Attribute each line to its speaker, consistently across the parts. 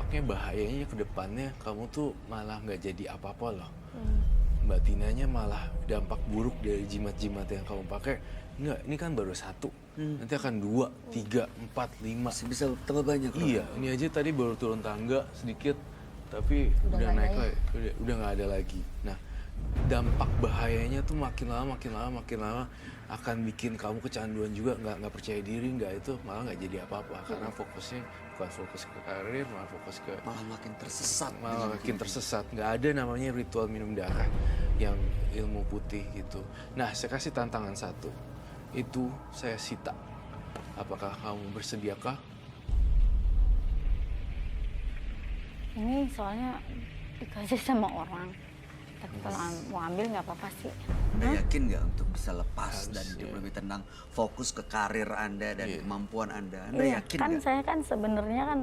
Speaker 1: dampaknya bahayanya ke depannya kamu tuh malah nggak jadi apa-apa loh. Mbak Tinanya malah dampak buruk dari jimat-jimat yang kamu pakai. Enggak, ini kan baru satu. Nanti akan 2, 3, 4, 5.
Speaker 2: Masih bisa tambah banyak loh.
Speaker 1: Iya, ini aja tadi baru turun tangga sedikit, tapi udah
Speaker 3: nggak
Speaker 1: naik
Speaker 3: ada ya?
Speaker 1: lagi, udah nggak ada lagi. Nah, dampak bahayanya tuh makin lama akan bikin kamu kecanduan juga, nggak percaya diri, nggak itu malah nggak jadi apa-apa karena fokusnya bukan fokus ke karir, malah fokus ke
Speaker 2: Malah makin tersesat.
Speaker 1: malah makin tersesat. Nggak ada namanya ritual minum darah yang ilmu putih gitu. Nah, saya kasih tantangan satu, itu saya sita. Apakah kamu bersediakah?
Speaker 3: Ini soalnya dikasih sama orang. Tapi kalau mau ambil nggak apa-apa sih.
Speaker 2: Anda yakin nggak untuk bisa lepas dan
Speaker 1: Harus,
Speaker 2: hidup
Speaker 1: iya.
Speaker 2: lebih tenang, fokus ke karir Anda dan
Speaker 1: Iya.
Speaker 2: kemampuan Anda? Anda
Speaker 3: Iya,
Speaker 2: yakin
Speaker 3: kan
Speaker 2: nggak?
Speaker 3: saya kan sebenarnya kan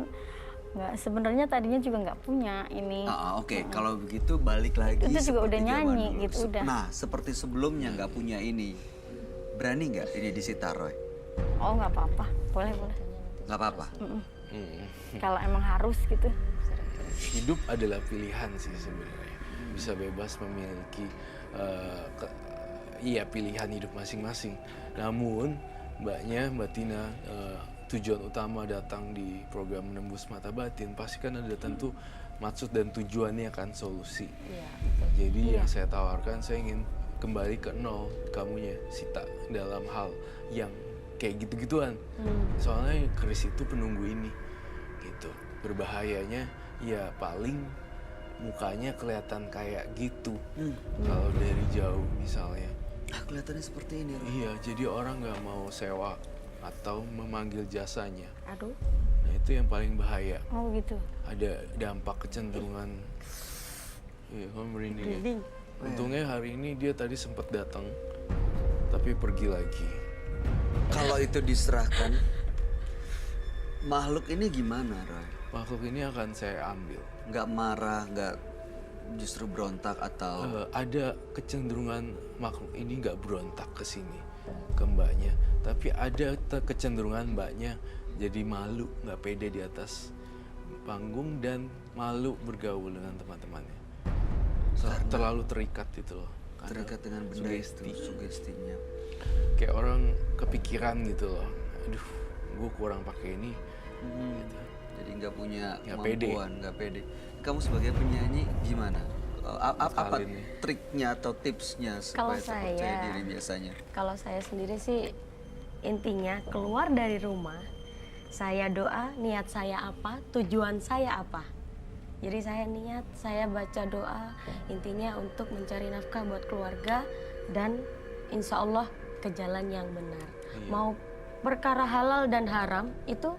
Speaker 3: nggak, sebenarnya tadinya juga nggak punya ini.
Speaker 2: Oke, kalau begitu balik lagi.
Speaker 3: Itu juga udah
Speaker 2: seperti zaman
Speaker 3: nyanyi
Speaker 2: dulu.
Speaker 3: gitu, udah.
Speaker 2: Nah, seperti sebelumnya nggak punya ini, berani nggak ini disita, Roy?
Speaker 3: Oh nggak apa-apa, boleh.
Speaker 2: Nggak apa-apa.
Speaker 3: Kalau emang harus gitu.
Speaker 1: Hidup adalah pilihan sih sebenarnya. Bisa bebas memiliki pilihan hidup masing-masing. Namun Mbak Tina, tujuan utama datang di program Menembus Mata Batin pasti kan ada tentu maksud dan tujuannya kan solusi.
Speaker 3: Iya.
Speaker 1: Jadi yang saya tawarkan, saya ingin kembali ke nol kamunya Sita dalam hal yang kayak gitu-gituan. Soalnya keris itu penunggu ini gitu. Berbahayanya ya paling mukanya kelihatan kayak gitu kalau dari jauh misalnya.
Speaker 2: Kelihatannya seperti ini, Roy.
Speaker 1: Iya, jadi orang nggak mau sewa atau memanggil jasanya.
Speaker 3: Aduh,
Speaker 1: Nah itu yang paling bahaya.
Speaker 3: oh gitu.
Speaker 1: Ada dampak kecenderungan. Iya, kamu merinding ya?
Speaker 3: Merinding.
Speaker 1: Untungnya hari ini dia tadi sempat datang, tapi pergi lagi.
Speaker 2: Kalau itu diserahkan, makhluk ini gimana, Roy?
Speaker 1: Makhluk ini akan saya ambil.
Speaker 2: Nggak marah, nggak justru berontak atau...
Speaker 1: Ada kecenderungan makhluk ini nggak berontak ke sini, ke mbaknya. Tapi ada kecenderungan mbaknya jadi malu, nggak pede di atas panggung dan malu bergaul dengan teman-temannya. Terlalu terikat itu loh. Karena
Speaker 2: terikat dengan benda
Speaker 1: sugesti.
Speaker 2: itu, sugestinya.
Speaker 1: Kayak orang kepikiran gitu loh. Aduh, gue kurang pakai ini. Gitu.
Speaker 2: Jadi nggak punya
Speaker 1: Nggak
Speaker 2: kemampuan, nggak pede. Kamu sebagai penyanyi gimana? Apa
Speaker 1: Sekali nih.
Speaker 2: triknya atau tipsnya
Speaker 3: Kalau
Speaker 2: supaya terpercaya
Speaker 3: saya-
Speaker 2: diri biasanya?
Speaker 4: Kalau saya sendiri sih intinya keluar dari rumah, saya doa, niat saya apa, tujuan saya apa. Jadi saya niat, saya baca doa, intinya untuk mencari nafkah buat keluarga dan insya Allah ke jalan yang benar. Mau perkara halal dan haram itu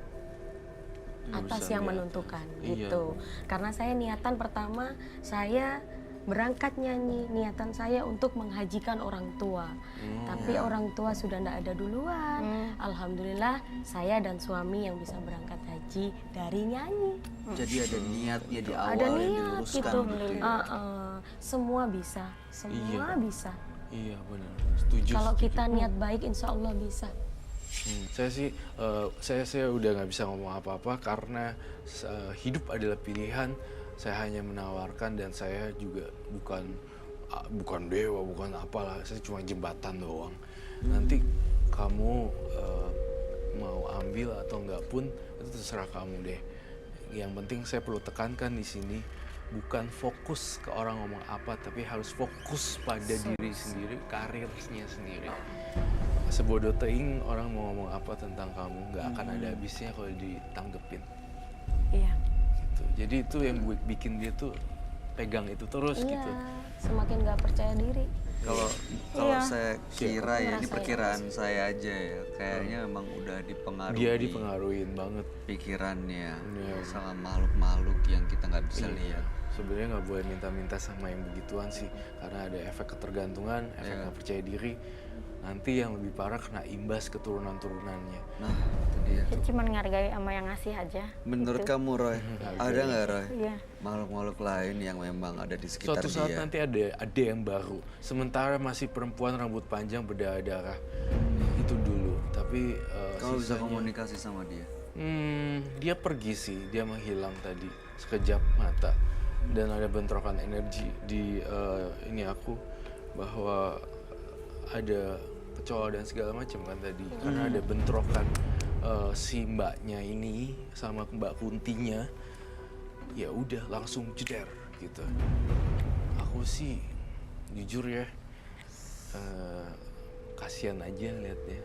Speaker 4: atas
Speaker 1: Urusan
Speaker 4: yang
Speaker 1: di atas.
Speaker 4: menentukan
Speaker 1: Iya.
Speaker 4: gitu. Karena saya niatan pertama saya berangkat nyanyi, niatan saya untuk menghajikan orang tua. Tapi orang tua sudah tidak ada duluan. Alhamdulillah saya dan suami yang bisa berangkat haji dari nyanyi.
Speaker 2: Jadi ada niatnya di awal
Speaker 4: Ada
Speaker 2: yang
Speaker 4: niat
Speaker 2: diluruskan
Speaker 4: gitu.
Speaker 2: gitu ya.
Speaker 4: Semua bisa, semua
Speaker 1: Iya.
Speaker 4: bisa.
Speaker 1: Iya benar, setuju.
Speaker 4: Kalau
Speaker 1: setuju.
Speaker 4: kita niat baik, insya Allah bisa.
Speaker 1: Saya sih, saya udah nggak bisa ngomong apa-apa karena hidup adalah pilihan. Saya hanya menawarkan dan saya juga bukan dewa, bukan apalah. Saya cuma jembatan doang. Nanti kamu mau ambil atau enggak pun itu terserah kamu deh. Yang penting saya perlu tekankan di sini bukan fokus ke orang ngomong apa, tapi harus fokus pada diri sendiri, karirnya sendiri. Sebodoh teing orang mau ngomong apa tentang kamu nggak akan ada habisnya kalau ditanggepin.
Speaker 4: Iya.
Speaker 1: Gitu. Jadi itu yang bikin dia tuh pegang itu terus
Speaker 4: Iya,
Speaker 1: gitu.
Speaker 4: semakin nggak percaya diri.
Speaker 2: Kalau saya kira ya, ini
Speaker 4: Ngerasain.
Speaker 2: perkiraan saya aja ya, kayaknya memang udah dipengaruhi
Speaker 1: Dia dipengaruhin banget.
Speaker 2: pikirannya
Speaker 1: Iya.
Speaker 2: sama makhluk-makhluk yang kita nggak bisa lihat.
Speaker 1: Sebenarnya nggak boleh minta-minta sama yang begituan sih, karena ada efek ketergantungan, efek nggak percaya diri. Nanti yang lebih parah kena imbas keturunan-turunannya.
Speaker 2: Nah, itu dia.
Speaker 3: Ya, cuman ngargai sama yang ngasih aja.
Speaker 2: Menurut
Speaker 3: gitu.
Speaker 2: kamu, Roy, ada nggak, Roy,
Speaker 3: Iya.
Speaker 2: makhluk-makhluk lain yang memang ada di sekitar
Speaker 1: Suatu saat
Speaker 2: dia?
Speaker 1: nanti ada yang baru. Sementara masih perempuan rambut panjang berdarah-darah. Itu dulu. Tapi
Speaker 2: Kamu bisa
Speaker 1: sisanya-
Speaker 2: komunikasi sama dia?
Speaker 1: Dia pergi sih, dia menghilang tadi sekejap mata dan ada bentrokan energi di ini aku bahwa ada kecoa dan segala macam kan tadi karena ada bentrokan si mbaknya ini sama Mbak Kuntinya, ya udah langsung jeder gitu. Aku sih jujur ya kasihan aja liatnya.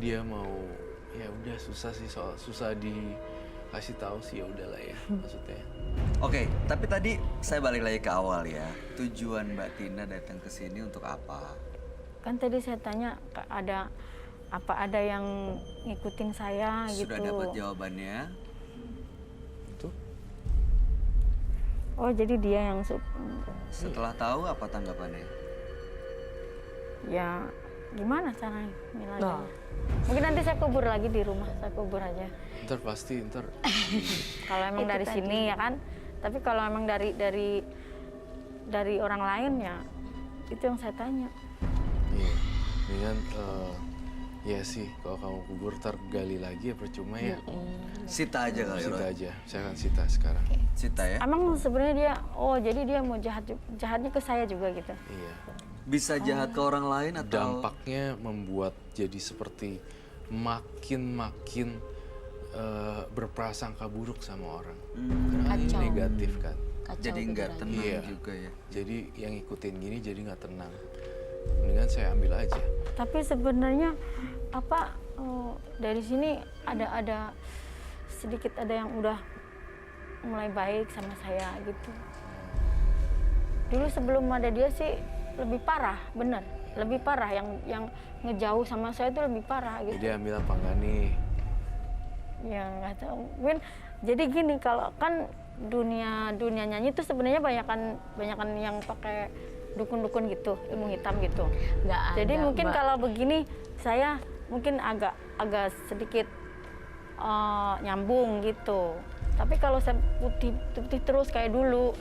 Speaker 1: Dia mau ya udah susah sih soal susah dikasih tahu sih, ya udahlah ya maksudnya.
Speaker 2: Oke, tapi tadi saya balik lagi ke awal ya. Tujuan Mbak Tina datang ke sini untuk apa?
Speaker 3: Kan tadi saya tanya ada yang ngikutin saya gitu.
Speaker 2: Sudah dapat jawabannya.
Speaker 1: Itu
Speaker 3: Oh jadi dia yang
Speaker 2: Setelah tahu apa tanggapannya?
Speaker 3: ya gimana caranya bilangnya?
Speaker 4: Nah.
Speaker 3: Mungkin nanti saya kubur lagi di rumah, saya kubur aja.
Speaker 1: ntar pasti ntar
Speaker 3: Kalau emang
Speaker 4: Itu
Speaker 3: dari
Speaker 4: tadi.
Speaker 3: sini ya kan. Tapi kalau emang dari orang lain ya itu yang saya tanya.
Speaker 1: iya dengan ya sih kalau kamu kubur ntar gali lagi ya percuma ya.
Speaker 2: Sita aja kali
Speaker 1: Sita
Speaker 2: Roy.
Speaker 1: aja, saya akan sita sekarang.
Speaker 2: Sita ya.
Speaker 3: Emang sebenarnya dia, jadi dia mau jahatnya ke saya juga gitu.
Speaker 1: Iya.
Speaker 2: Bisa jahat ke orang lain atau
Speaker 1: Dampaknya membuat jadi seperti makin berprasangka buruk sama orang. Karena kan ini
Speaker 4: Kacau.
Speaker 1: negatif kan.
Speaker 4: Kacau
Speaker 2: jadi nggak
Speaker 4: pikirannya.
Speaker 2: tenang
Speaker 1: Iya.
Speaker 2: juga ya.
Speaker 1: Jadi yang ngikutin gini jadi nggak tenang. Mendingan saya ambil aja.
Speaker 3: Tapi sebenarnya dari sini ada sedikit ada yang udah mulai baik sama saya gitu. Dulu sebelum ada dia sih lebih parah, bener. Lebih parah yang ngejauh sama saya itu lebih parah gitu.
Speaker 1: Jadi ambil apa enggak nih?
Speaker 3: Ya nggak tahu. Win, jadi gini kalau kan dunia nyanyi itu sebenarnya banyakan yang pakai dukun-dukun gitu, ilmu hitam gitu.
Speaker 4: Nggak ada,
Speaker 3: Jadi mungkin
Speaker 4: Mbak.
Speaker 3: kalau begini saya mungkin agak sedikit nyambung gitu. Tapi kalau saya putih terus kayak dulu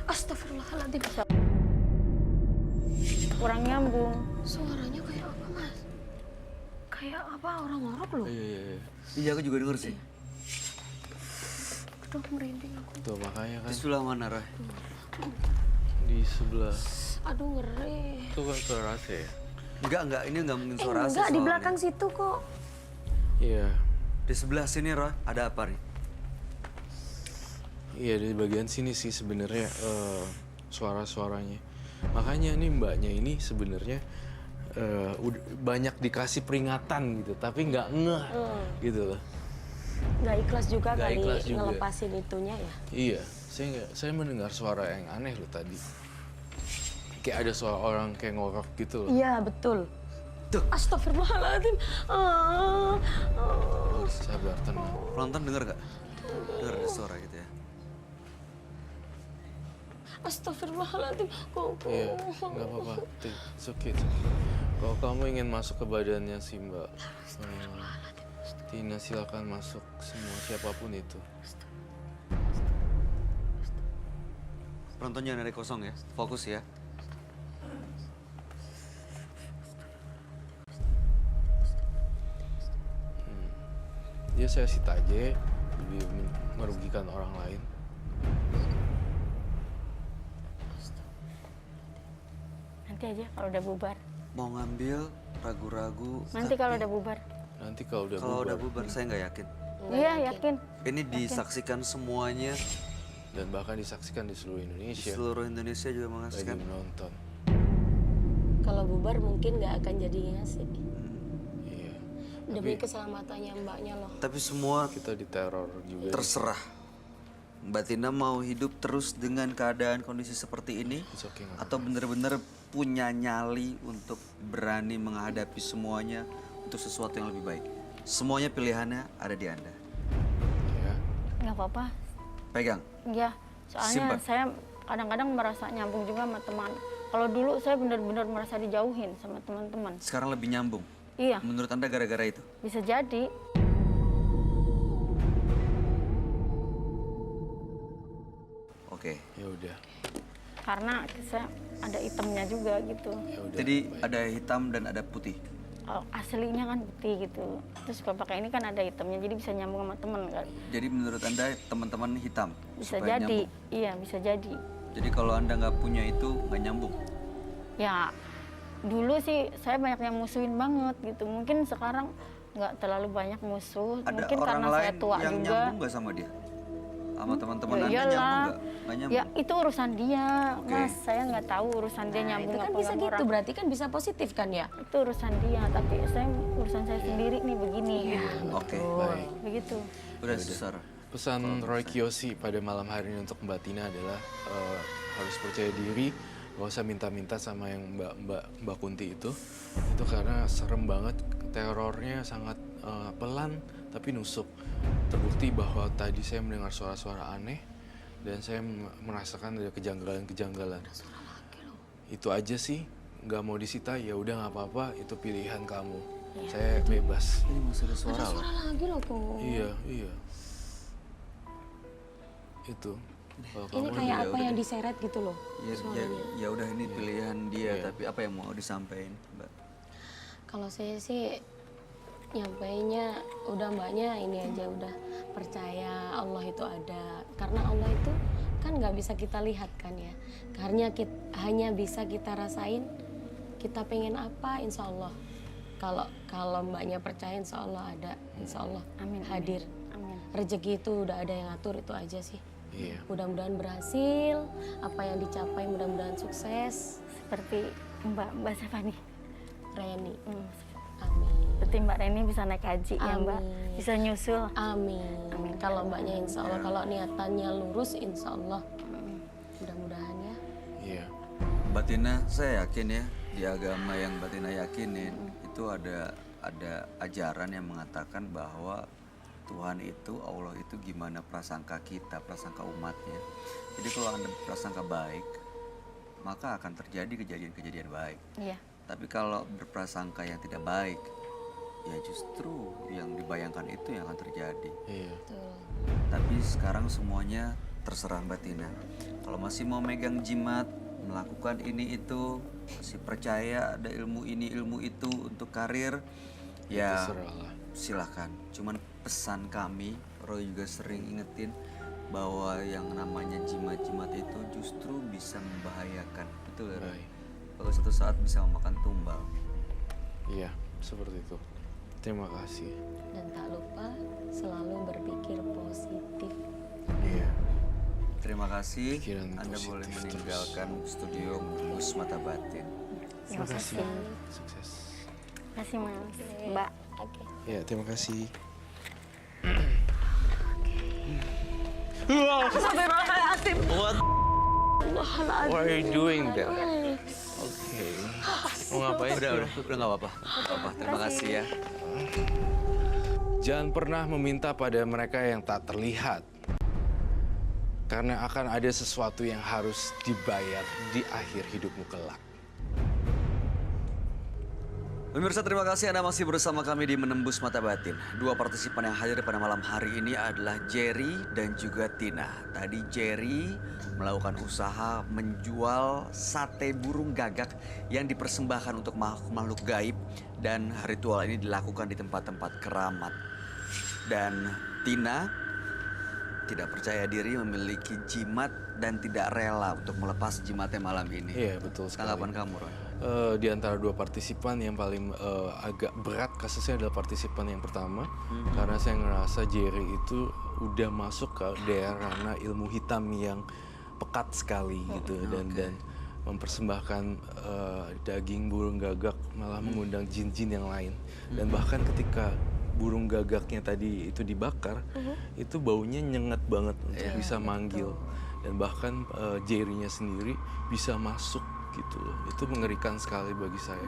Speaker 4: Astagfirullahaladzim.
Speaker 3: kurang nyambung.
Speaker 4: Suaranya kayak apa, Mas? Kayak apa, orang ngorok loh.
Speaker 1: Iya.
Speaker 2: Iya aku juga denger sih.
Speaker 4: Aduh, merinding aku.
Speaker 1: Tuh makanya kan
Speaker 2: Di sebelah mana Roy?
Speaker 1: di sebelah
Speaker 4: Aduh, ngeri.
Speaker 1: itu kan suara AC ya.
Speaker 2: Enggak, ini enggak mungkin suara AC
Speaker 4: Enggak, di
Speaker 2: soalnya.
Speaker 4: belakang situ kok.
Speaker 1: Iya.
Speaker 2: Di sebelah sini Roy, ada apa nih?
Speaker 1: Iya di bagian sini sih sebenarnya suara-suaranya. Makanya nih mbaknya ini sebenarnya banyak dikasih peringatan gitu, tapi nggak ngeh gitu loh.
Speaker 4: Nggak ikhlas juga
Speaker 1: Nggak
Speaker 4: kali
Speaker 1: ikhlas juga.
Speaker 4: ngelepasin itunya ya.
Speaker 1: Iya, saya mendengar suara yang aneh loh tadi. Kayak ada suara orang kayak ngorok gitu loh.
Speaker 4: Iya, betul.
Speaker 2: Tuh.
Speaker 4: Astagfirullahaladzim.
Speaker 1: Sabar, tenang.
Speaker 2: Penonton denger gak? Denger ada suara gitu ya.
Speaker 4: Astagfirullahaladzim.
Speaker 1: Iya, nggak apa-apa. It's okay, it's okay. Kalau kamu ingin masuk ke badannya si Mbak Tina, silakan masuk semua siapapun itu.
Speaker 2: Penonton jangan ada kosong ya, fokus ya.
Speaker 1: Ya saya sita aja, lebih merugikan orang lain.
Speaker 3: Nanti aja kalau udah bubar.
Speaker 2: Mau ngambil, ragu-ragu.
Speaker 3: Nanti kalau udah bubar.
Speaker 1: Nanti kalau udah
Speaker 2: Kalau
Speaker 1: bubar
Speaker 2: udah bubar saya nggak yakin.
Speaker 3: Iya yakin.
Speaker 2: Ini disaksikan semuanya
Speaker 1: dan bahkan disaksikan di seluruh
Speaker 2: di
Speaker 1: Indonesia
Speaker 2: seluruh Indonesia juga
Speaker 1: lagi
Speaker 2: menyaksikan.
Speaker 1: menonton.
Speaker 4: Kalau bubar mungkin nggak akan jadi ngasih.
Speaker 1: Iya.
Speaker 4: Demi keselamatannya mbaknya loh.
Speaker 2: Tapi semua
Speaker 1: Kita diteror juga.
Speaker 2: terserah. Mbak Tina mau hidup terus dengan keadaan kondisi seperti ini?
Speaker 1: It's okay, nggak
Speaker 2: Atau bener-bener punya nyali untuk berani menghadapi semuanya untuk sesuatu yang lebih baik? Semuanya pilihannya ada di Anda.
Speaker 1: ya.
Speaker 3: Nggak apa-apa.
Speaker 2: Pegang.
Speaker 3: Iya. Soalnya
Speaker 2: Simpan.
Speaker 3: saya kadang-kadang merasa nyambung juga sama teman. Kalau dulu saya benar-benar merasa dijauhin sama teman-teman.
Speaker 2: Sekarang lebih nyambung.
Speaker 3: Iya,
Speaker 2: Menurut Anda gara-gara itu?
Speaker 3: bisa jadi.
Speaker 2: Oke.
Speaker 1: Ya udah.
Speaker 3: Karena saya ada itemnya juga gitu.
Speaker 1: Ya udah.
Speaker 2: Jadi
Speaker 1: baik.
Speaker 2: ada hitam dan ada putih.
Speaker 3: aslinya kan putih gitu. Terus kalau pakai ini kan ada hitamnya, jadi bisa nyambung sama temen kan.
Speaker 2: Jadi menurut Anda teman-teman hitam?
Speaker 3: Bisa
Speaker 2: supaya
Speaker 3: jadi,
Speaker 2: nyambung.
Speaker 3: iya bisa jadi.
Speaker 2: Jadi kalau Anda nggak punya itu nggak nyambung?
Speaker 3: Ya dulu sih saya banyak yang musuhin banget gitu. Mungkin sekarang nggak terlalu banyak musuh.
Speaker 2: Ada
Speaker 3: Mungkin
Speaker 2: orang
Speaker 3: karena saya
Speaker 2: lain
Speaker 3: tua
Speaker 2: yang
Speaker 3: juga.
Speaker 2: nyambung nggak sama dia? Sama teman-teman
Speaker 3: Ya
Speaker 2: Anda
Speaker 3: iyalah.
Speaker 2: nyambung nggak? Nggak nyambung?
Speaker 3: Ya itu urusan dia,
Speaker 2: Oke.
Speaker 3: Mas. Saya nggak tahu urusan dia
Speaker 4: Nah,
Speaker 3: nyambung
Speaker 4: itu kan
Speaker 3: apa
Speaker 4: bisa
Speaker 3: sama
Speaker 4: gitu,
Speaker 3: orang.
Speaker 4: berarti kan bisa positif kan ya?
Speaker 3: Itu urusan dia, tapi urusan saya sendiri nih begini.
Speaker 2: Oke,
Speaker 1: Baik.
Speaker 3: Begitu.
Speaker 2: udah susah.
Speaker 1: Pesan Roy Kiyoshi pada malam hari ini untuk Mbak Tina adalah harus percaya diri, gak usah minta-minta sama yang Mbak Kunti itu karena serem banget, terornya sangat pelan tapi nusuk. Terbukti bahwa tadi saya mendengar suara-suara aneh dan saya merasakan ada kejanggalan-kejanggalan. Itu aja sih, nggak mau disita ya udah nggak apa-apa, itu pilihan kamu. Saya bebas.
Speaker 2: Ini masih ada suara
Speaker 4: Ada
Speaker 2: loh.
Speaker 4: suara lagi loh tuh.
Speaker 1: Iya. Itu. Kalau
Speaker 4: Ini
Speaker 1: kamu
Speaker 4: kayak
Speaker 2: ya
Speaker 4: apa
Speaker 2: udah
Speaker 4: yang
Speaker 2: deh.
Speaker 4: diseret gitu loh.
Speaker 2: Ya udah ini pilihan dia, tapi apa yang mau disampaikan, Mbak?
Speaker 4: Kalau saya sih nyampainya udah mbaknya ini aja, udah percaya Allah itu ada. Karena Allah itu kan nggak bisa kita lihat kan ya. Karena hanya bisa kita rasain, kita pengen apa insya Allah. Kalau mbaknya percaya insya Allah ada, insya Allah
Speaker 3: Amin.
Speaker 4: hadir.
Speaker 3: Amin.
Speaker 4: Rezeki itu udah ada yang ngatur, itu aja sih.
Speaker 1: Iya.
Speaker 4: Mudah-mudahan berhasil, apa yang dicapai mudah-mudahan sukses.
Speaker 3: Seperti Mbak siapa nih?
Speaker 4: Reni,
Speaker 3: Hmm.
Speaker 4: amin.
Speaker 3: Seperti Mbak Reni bisa naik haji ya Mbak,
Speaker 4: Amin.
Speaker 3: bisa nyusul.
Speaker 4: Amin.
Speaker 3: Amin.
Speaker 4: Kalau mbaknya insya Allah, kalau niatannya lurus insya Allah. Mudah-mudahan ya.
Speaker 1: Iya.
Speaker 2: Mbak Tina, saya yakin ya di agama yang Mbak Tina yakinin itu ada ajaran yang mengatakan bahwa Tuhan itu, Allah itu gimana prasangka kita, prasangka umatnya. Jadi kalau Anda prasangka baik, maka akan terjadi kejadian-kejadian baik.
Speaker 3: Iya.
Speaker 2: Tapi kalau berprasangka yang tidak baik, ya justru yang dibayangkan itu yang akan terjadi.
Speaker 1: Iya.
Speaker 4: Betul.
Speaker 2: Tapi sekarang semuanya terserah Mbak Tina. Kalau masih mau megang jimat, melakukan ini itu, masih percaya ada ilmu ini ilmu itu untuk karir, ya
Speaker 1: Terserahlah.
Speaker 2: silahkan. Cuman pesan kami, Roy juga sering ingetin bahwa yang namanya jimat-jimat itu justru bisa membahayakan. Betul ya, Roy?
Speaker 1: Baik.
Speaker 2: Kalau suatu saat bisa memakan tumbal.
Speaker 1: Iya, seperti itu. Terima kasih.
Speaker 4: Dan tak lupa selalu berpikir positif.
Speaker 1: Iya.
Speaker 2: Terima kasih.
Speaker 1: Pikiran
Speaker 2: Anda
Speaker 1: positif
Speaker 2: boleh
Speaker 1: terus.
Speaker 2: meninggalkan studio Menembus Mata Batin.
Speaker 3: Terima kasih.
Speaker 1: Sukses.
Speaker 3: Terima kasih Mas. Mbak.
Speaker 4: Oke.
Speaker 1: Ya, terima kasih. What are you doing there? Oke. Mau ngapain?
Speaker 2: Udah nggak apa-apa. Nggak apa-apa. Terima kasih ya.
Speaker 1: Jangan pernah meminta pada mereka yang tak terlihat. Karena akan ada sesuatu yang harus dibayar di akhir hidupmu kelak.
Speaker 2: Pemirsa, terima kasih Anda masih bersama kami di Menembus Mata Batin. Dua partisipan yang hadir pada malam hari ini adalah Jerry dan juga Tina. Tadi Jerry melakukan usaha menjual sate burung gagak yang dipersembahkan untuk makhluk gaib, dan ritual ini dilakukan di tempat-tempat keramat. Dan Tina tidak percaya diri, memiliki jimat dan tidak rela untuk melepas jimatnya malam ini.
Speaker 1: Iya, betul sekali.
Speaker 2: Tanggapan kamu, Roy?
Speaker 1: Di antara dua partisipan yang paling agak berat kasusnya adalah partisipan yang pertama, karena saya ngerasa Jerry itu udah masuk ke daerah ranah ilmu hitam yang pekat sekali gitu, dan mempersembahkan daging burung gagak, malah mengundang jin-jin yang lain. Dan bahkan ketika burung gagaknya tadi itu dibakar, itu baunya nyengat banget untuk bisa manggil, dan bahkan Jerry-nya sendiri bisa masuk gitu loh. Itu mengerikan sekali bagi saya.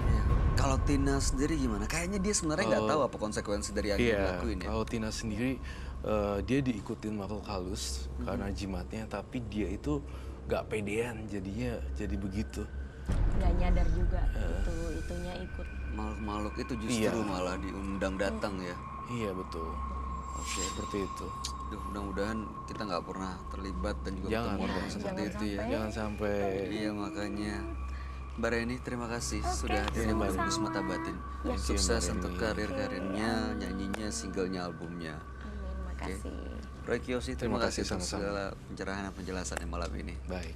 Speaker 2: Iya. Kalau Tina sendiri gimana? Kayaknya dia sebenarnya nggak tahu apa konsekuensi dari yang dia
Speaker 1: Iya,
Speaker 2: lakuin ya.
Speaker 1: kalau Tina sendiri dia diikutin makhluk halus karena jimatnya, tapi dia itu nggak pedean, jadinya jadi begitu.
Speaker 4: Nggak nyadar juga itunya ikut.
Speaker 2: Makhluk-makhluk itu justru
Speaker 1: Iya.
Speaker 2: malah diundang datang ya.
Speaker 1: Iya betul.
Speaker 2: Oke.
Speaker 1: Seperti itu.
Speaker 2: Duh, mudah-mudahan kita nggak pernah terlibat dan juga
Speaker 1: Jangan,
Speaker 2: ketemu orang
Speaker 1: jangan.
Speaker 2: seperti itu ya.
Speaker 1: Jangan sampai
Speaker 2: Iya, makanya Mbak Reni, terima kasih
Speaker 3: Oke,
Speaker 2: sudah hadir di
Speaker 3: sama-sama.
Speaker 2: Menembus Mata Batin.
Speaker 3: Ya.
Speaker 2: Sukses
Speaker 1: Mbak
Speaker 2: untuk
Speaker 1: Reni.
Speaker 2: karir-karirnya, nyanyinya, singlenya, albumnya.
Speaker 4: Amin, makasih.
Speaker 2: Roy Kiyoshi, terima
Speaker 1: Terima
Speaker 2: kasih
Speaker 1: kasih
Speaker 2: untuk
Speaker 1: sama-sama.
Speaker 2: segala pencerahan dan penjelasannya malam ini.
Speaker 1: Baik.